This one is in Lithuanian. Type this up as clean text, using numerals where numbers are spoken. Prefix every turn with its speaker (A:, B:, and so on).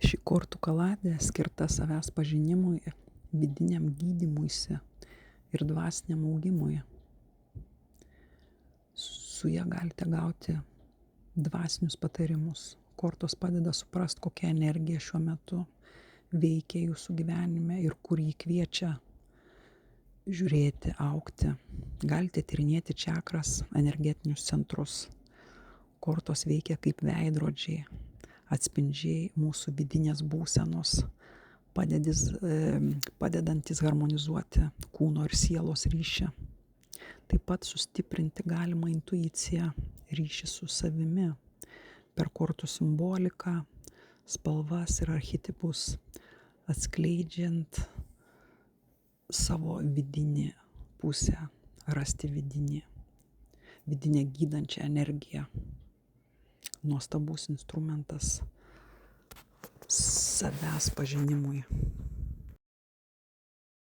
A: Ši kortų kaladė skirta savęs pažinimui, vidiniam gydymuisi ir dvasiniam augimui. Su ja galite gauti dvasinius patarimus. Kortos padeda suprasti, kokia energija šiuo metu veikia jūsų gyvenime ir kur jį kviečia žiūrėti, augti. Galite tyrinėti čakras, energetinius centrus. Kortos veikia kaip veidrodžiai, atspindžiai mūsų vidinės būsenos, padedantis harmonizuoti kūno ir sielos ryšį. Taip pat sustiprinti galima intuiciją, ryšį su savimi per kortų simboliką, spalvas ir archetipus, atskleidžiant savo vidinį pusę, rasti vidinę gydančią energiją. Nuostabus instrumentas savęs pažinimui.